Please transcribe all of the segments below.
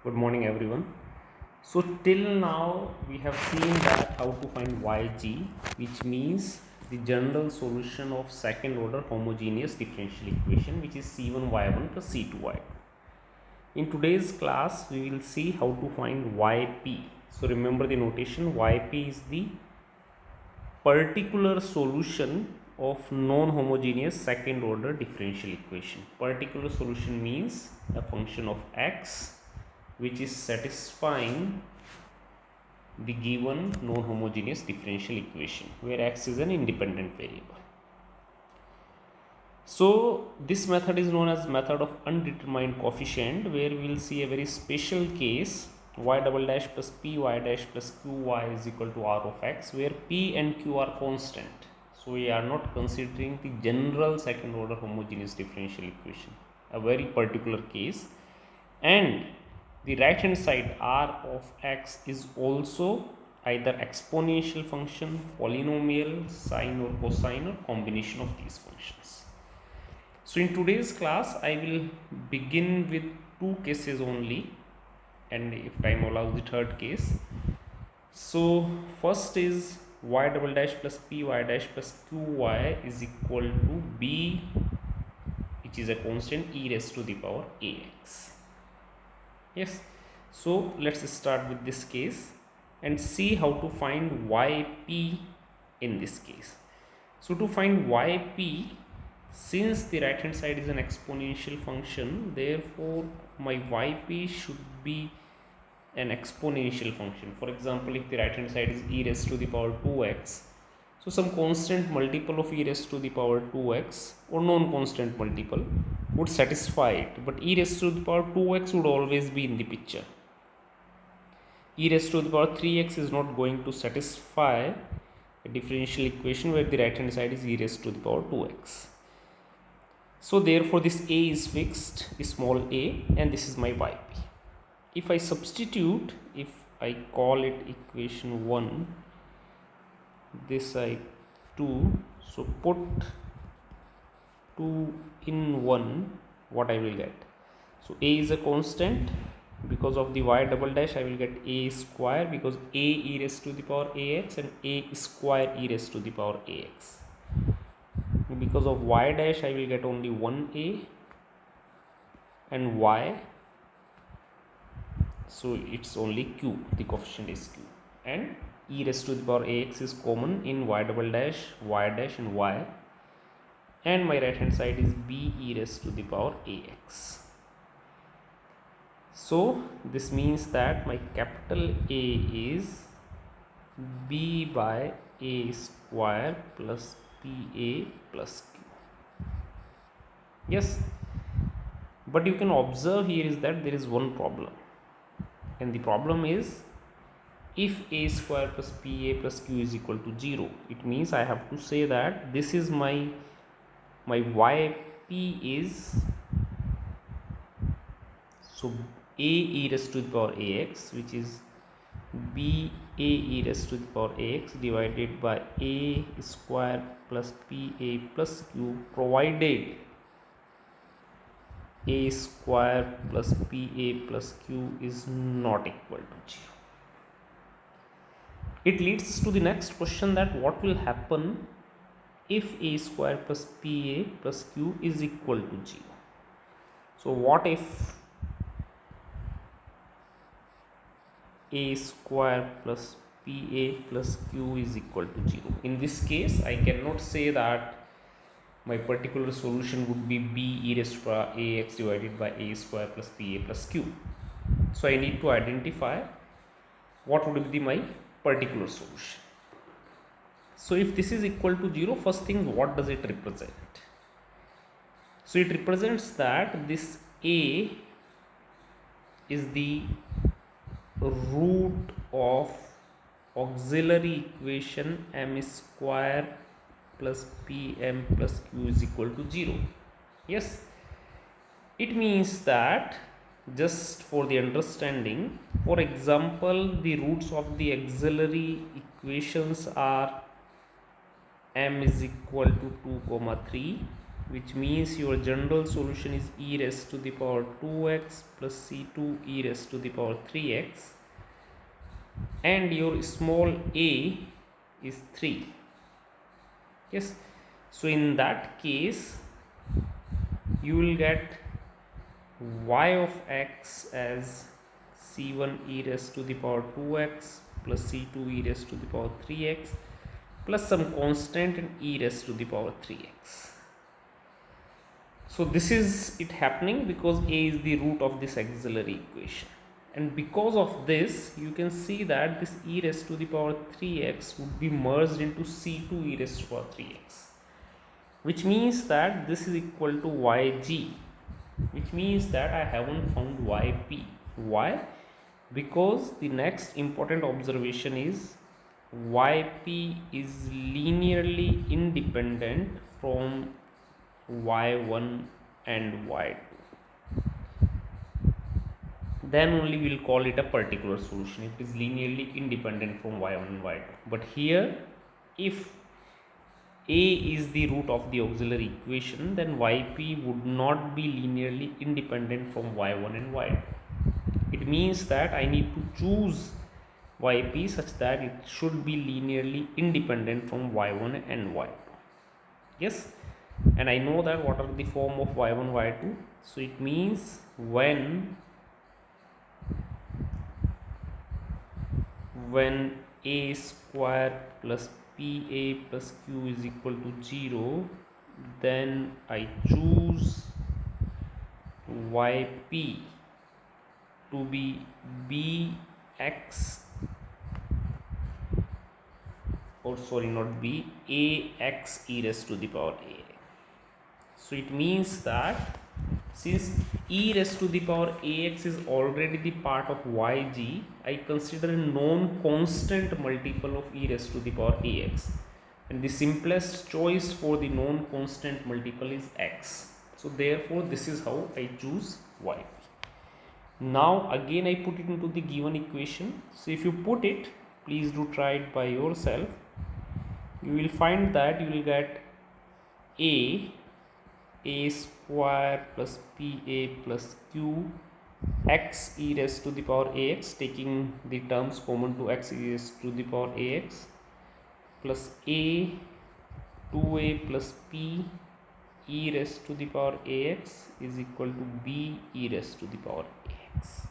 Good morning everyone. So till now we have seen that how to find yg, which means the general solution of second order homogeneous differential equation, which is c1y1 plus c2y2. In today's class we will see how to find yp. So remember the notation, yp is the particular solution of non-homogeneous second order differential equation. Particular solution means a function of x which is satisfying the given non-homogeneous differential equation where x is an independent variable. So this method is known as method of undetermined coefficient, where we will see a very special case y double dash plus p y dash plus q y is equal to r of x, where p and q are constant. So we are not considering the general second order homogeneous differential equation, a very particular case. And the right hand side r of x is also either exponential function, polynomial, sine or cosine, or combination of these functions. So in today's class I will begin with two cases only, and if time allows the third case. So first is y double dash plus p y dash plus q y is equal to b, which is a constant, e raised to the power ax. Yes, so let's start with this case and see how to find yp in this case. So to find yp, since the right hand side is an exponential function, therefore my yp should be an exponential function. For example, if the right hand side is e raised to the power 2x, so some constant multiple of e raised to the power 2x or non-constant multiple would satisfy it, but e raised to the power 2x would always be in the picture. E raised to the power 3x is not going to satisfy a differential equation where the right hand side is e raised to the power 2x. So therefore this a is fixed, small a, and this is my yp. If I substitute, if I call it equation 1, this I 2, so put 2 in 1, what I will get? So a is a constant, because of the y double dash I will get a square, because a e raised to the power ax and a square e raised to the power ax. Because of y dash I will get only 1a and y, so it's only q, the coefficient is q, and e raised to the power ax is common in y double dash, y dash and y, and my right hand side is b e raised to the power ax. So this means that my capital A is b by a square plus pa plus q. Yes, but you can observe here is that there is one problem, and the problem is, if a square plus pa plus q is equal to 0, it means I have to say that this is my yp is, so a e raised to the power ax, which is b a e raised to the power ax divided by a square plus pa plus q, provided a square plus pa plus q is not equal to 0. It leads us to the next question, that what will happen if a square plus pa plus q is equal to 0. So what if a square plus pa plus q is equal to 0? In this case I cannot say that my particular solution would be b e raised to power ax divided by a square plus pa plus q. So I need to identify what would be my particular solution. So if this is equal to 0, first thing, what does it represent? So it represents that this a is the root of auxiliary equation m square plus pm plus q is equal to 0. Yes, it means that, just for the understanding, for example, the roots of the auxiliary equations are m is equal to 2 comma 3 which means your general solution is e raised to the power 2x plus c2 e raised to the power 3x, and your small a is 3. Yes, so in that case you will get y of x as c1 e raised to the power 2x plus c2 e raised to the power 3x plus some constant and e raised to the power 3x. So this is it happening because a is the root of this auxiliary equation, and because of this you can see that this e raised to the power 3x would be merged into c2 e raised to the power 3x, which means that this is equal to yg, which means that I haven't found yp. Why? Because the next important observation is yp is linearly independent from y1 and y2. Then only we will call it a particular solution if it is linearly independent from y1 and y2. But here, if a is the root of the auxiliary equation, then yp would not be linearly independent from y1 and y2. It means that I need to choose yp such that it should be linearly independent from y1 and y2. Yes, and I know that what are the form of y1 y2. So it means when a square plus pa plus q is equal to 0, then I choose yp to be bx, or sorry, not b, ax e raised to the power a. So it means that since e raised to the power ax is already the part of yg, I consider a known constant multiple of e raised to the power ax, and the simplest choice for the known constant multiple is x. So therefore this is how I choose yp. Now again I put it into the given equation. So if you put it, please do try it by yourself. You will find that you will get a square plus pa plus q x e raised to the power ax, taking the terms common to x e raised to the power ax, plus a 2a plus p e raised to the power ax is equal to b e raised to the power ax.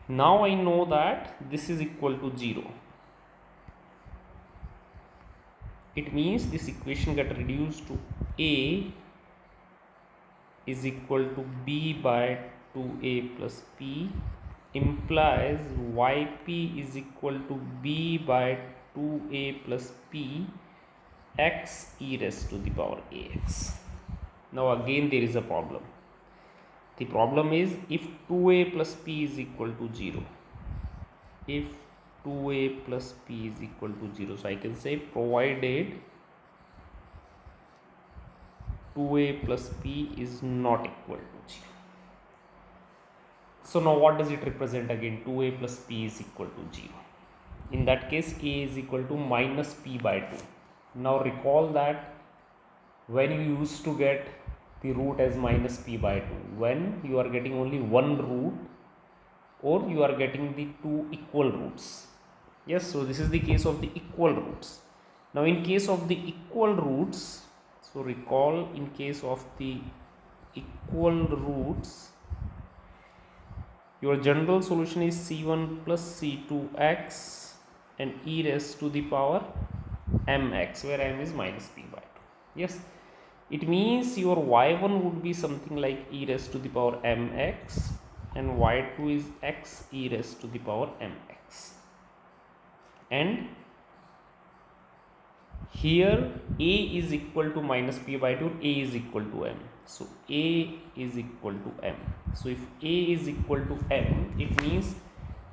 Now I know that this is equal to 0. It means this equation get reduced to a is equal to b by 2a plus p, implies yp is equal to b by 2a plus p x e raised to the power ax. Now again there is a problem. The problem is if 2a plus p is equal to 0, if 2a plus p is equal to 0, so I can say provided 2a plus p is not equal to 0. So now what does it represent again? 2a plus p is equal to 0. In that case a is equal to minus p by 2. Now recall that when you used to get the root as minus p by 2, when you are getting only one root or you are getting the two equal roots. Yes, so this is the case of the equal roots. Now in case of the equal roots, so recall in case of the equal roots, your general solution is c1 plus c2x and e raised to the power mx, where m is minus p by 2. Yes, it means your y1 would be something like e raised to the power mx and y2 is x e raised to the power mx. And here a is equal to minus p by 2, a is equal to m. So a is equal to m. So if a is equal to m, it means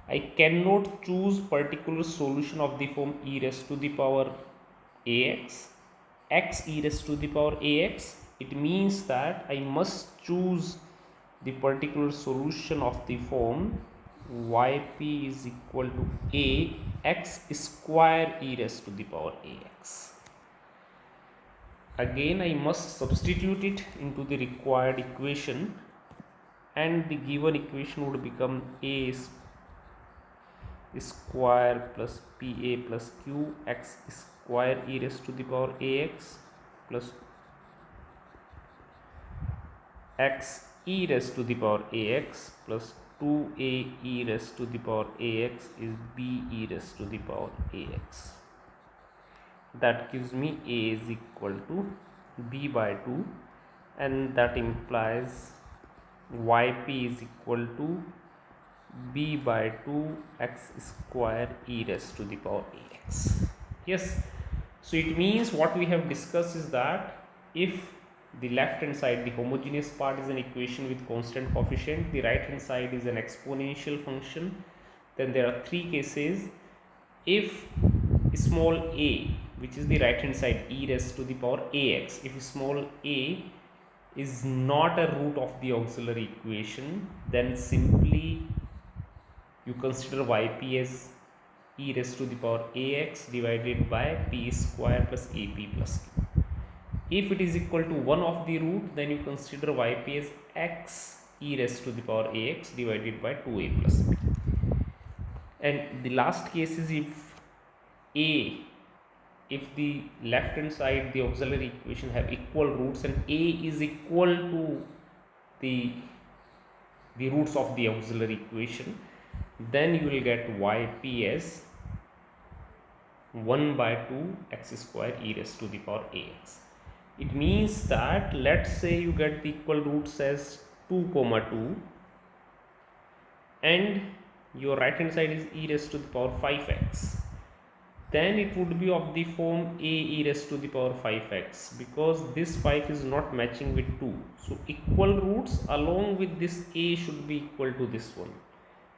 I cannot choose particular solution of the form e raised to the power ax, x e raised to the power ax. It means that I must choose the particular solution of the form yp is equal to a x square e raised to the power ax. Again I must substitute it into the required equation, and the given equation would become a square plus pa plus q x square e raised to the power ax plus x e raised to the power ax plus 2a e raised to the power ax is b e raised to the power ax. That gives me a is equal to b by 2, and that implies yp is equal to b by 2 x square e raised to the power ax. Yes, so it means what we have discussed is that if the left hand side, the homogeneous part, is an equation with constant coefficient, the right hand side is an exponential function, then there are three cases. If small a, which is the right hand side, e raised to the power ax, if small a is not a root of the auxiliary equation, then simply you consider yp as e raised to the power ax divided by p square plus ap plus q. If it is equal to one of the root, then you consider yp as x e raised to the power ax divided by 2a plus b. And the last case is if the left hand side, the auxiliary equation, have equal roots and a is equal to the roots of the auxiliary equation, then you will get yp as 1 by 2 x square e raised to the power ax. It means that, let's say you get the equal roots as 2 comma 2 and your right hand side is e raised to the power 5x, then it would be of the form a e raised to the power 5x, because this 5 is not matching with 2. So equal roots along with this a should be equal to this one.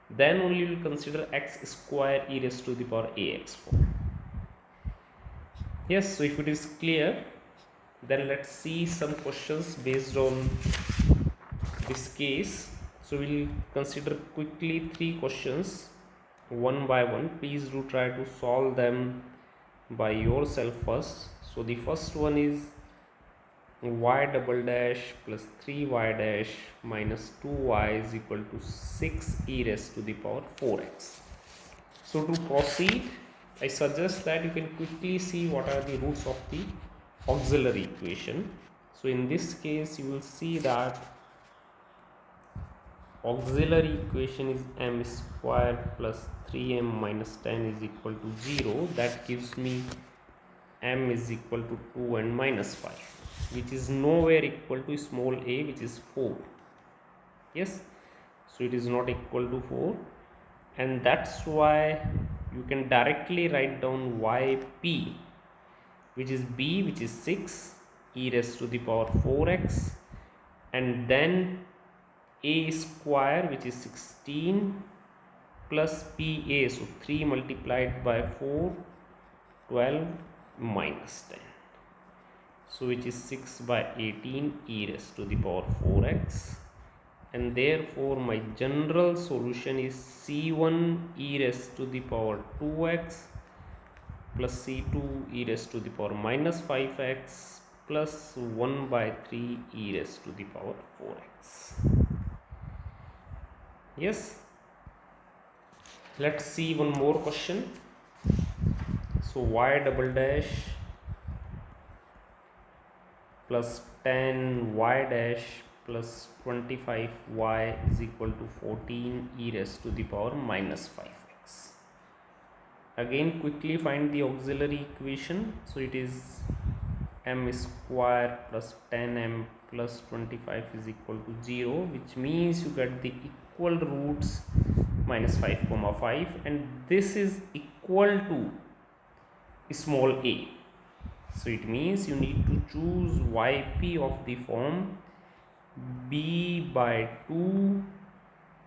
Then only you will consider x square e raised to the power ax form. Yes, so if it is clear, then let's see some questions based on this case. So we'll consider quickly 3 questions one by one. Please do try to solve them by yourself first. So the first one is y double dash plus 3y dash minus 2y is equal to 6 e raised to the power 4x. So to proceed, I suggest that you can quickly see what are the roots of the auxiliary equation. So in this case, you will see that auxiliary equation is m square plus 3m minus 10 is equal to 0. That gives me m is equal to 2 and minus 5, which is nowhere equal to small a, which is 4. Yes, so it is not equal to 4, and that's why you can directly write down yp, which is b, which is 6 e raised to the power 4x, and then a square, which is 16, plus pa, so 3 multiplied by 4, 12 minus 10, so which is 6 by 18 e raised to the power 4x, and therefore my general solution is c1 e raised to the power 2x plus c2 e raised to the power minus 5x plus 1 by 3 e raised to the power 4x. Yes, let's see one more question. So y double dash plus 10y dash plus 25y is equal to 14 e raised to the power minus 5x. Again, quickly find the auxiliary equation. So it is m square plus 10m plus 25 is equal to 0, which means you get the equal roots minus 5 comma 5, and this is equal to small a. So it means you need to choose yp of the form b by 2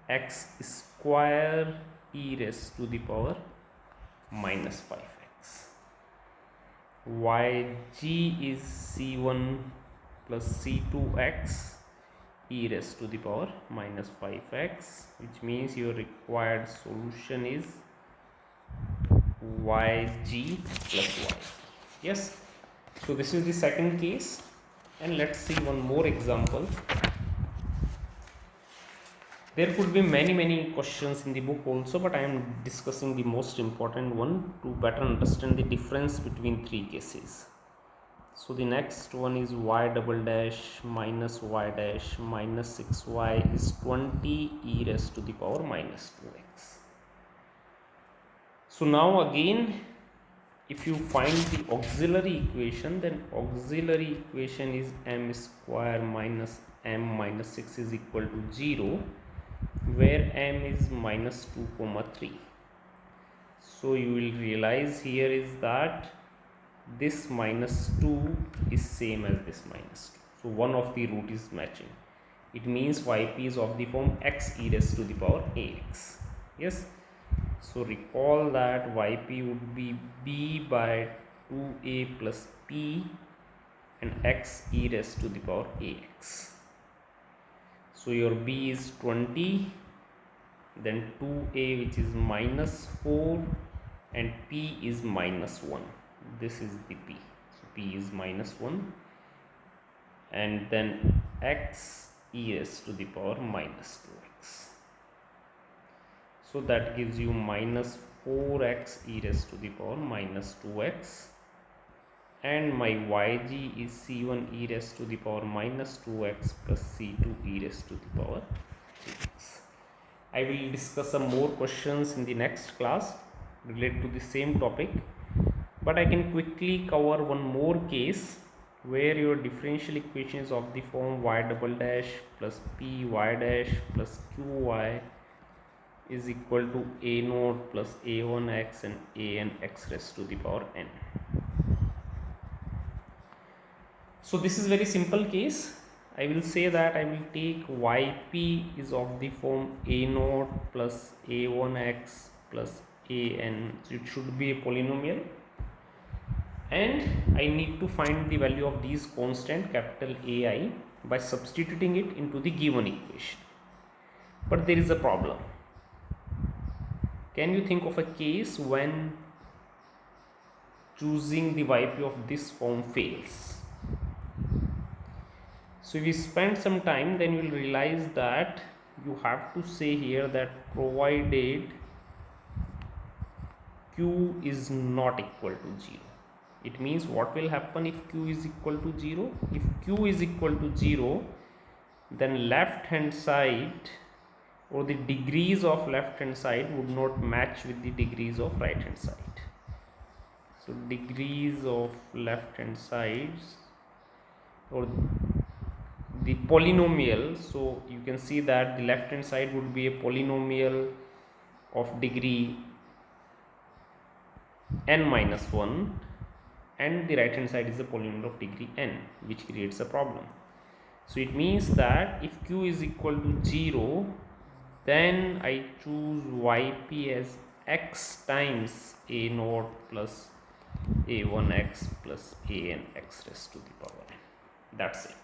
x square e raised to the power minus 5x. yg is c1 plus c2x e raised to the power minus 5x, which means your required solution is yg plus y. Yes, So this is the second case, and let's see one more example. There could be many questions in the book also, but I am discussing the most important one to better understand the difference between three cases. So the next one is y double dash minus y dash minus 6y is 20 e raised to the power minus 2x. So now again, if you find the auxiliary equation, then auxiliary equation is m square minus m minus 6 is equal to 0, where m is minus 2 comma 3. So you will realize here is that this minus 2 is same as this minus 2. So one of the root is matching. It means yp is of the form x e raised to the power ax. Yes. So recall that yp would be b by 2a plus p and x e raised to the power ax. So your b is 20, then 2a which is minus 4 and p is minus 1. This is the p. So p is minus 1, and then x e raised to the power minus 2x. So that gives you minus 4x e raised to the power minus 2x, and my yg is c1 e raised to the power minus 2x plus c2 e raised to the power 3x. I will discuss some more questions in the next class related to the same topic, but I can quickly cover one more case where your differential equation is of the form y double dash plus p y dash plus qy is equal to a naught plus a1x and an x raised to the power n. So this is very simple case. I will say that I will take yp is of the form a naught plus a1x plus an. So it should be a polynomial, and I need to find the value of these constant capital AI by substituting it into the given equation. But there is a problem. Can you think of a case when choosing the yp of this form fails? So if you spend some time, then you will realize that you have to say here that provided q is not equal to 0. It means what will happen if q is equal to 0? If q is equal to 0, then left hand side or the degrees of left hand side would not match with the degrees of right hand side. So degrees of left hand sides or the polynomial, so you can see that the left hand side would be a polynomial of degree n minus 1, and the right hand side is a polynomial of degree n, which creates a problem. So it means that if q is equal to 0, then I choose yp as x times a naught plus a1x plus an x raised to the power n. That's it.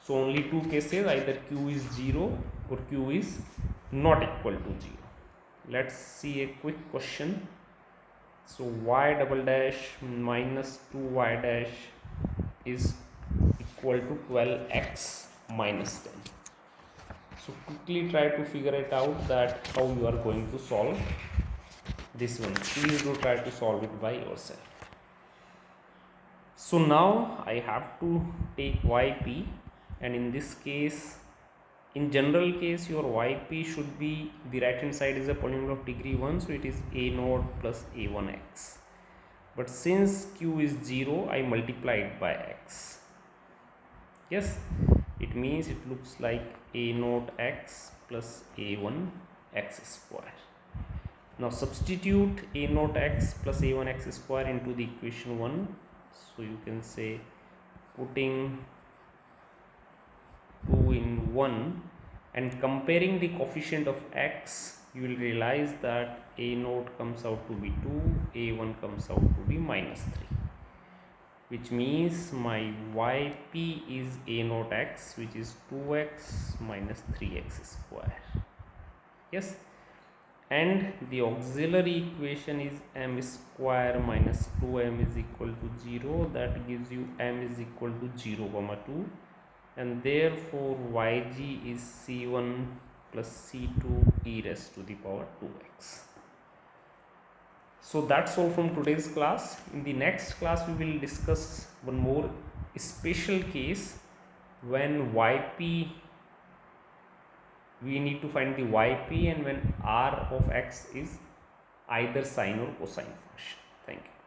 So only two cases, either q is 0 or q is not equal to 0. Let's see a quick question. So y double dash minus 2y dash is equal to 12x minus 10. So quickly try to figure it out that how you are going to solve this one. Please do try to solve it by yourself. So now I have to take yp, and in this case, in general case, your yp should be, the right hand side is a polynomial of degree 1, so it is a naught plus a1x. But since q is 0, I multiply it by x. Yes, it means it looks like a naught x plus a1 x square. Now substitute a naught x plus a1 x square into the equation 1. So you can say, putting 2 in 1 and comparing the coefficient of x, you will realize that a naught comes out to be 2, a1 comes out to be minus 3, which means my yp is a naught x, which is 2x minus 3x square. Yes, and the auxiliary equation is m square minus 2m is equal to 0. That gives you m is equal to 0 comma 2, and therefore yg is c1 plus c2 e raised to the power 2x. So that's all from today's class. In the next class we will discuss one more special case when yp, we need to find the yp, and when r of x is either sine or cosine function. Thank you.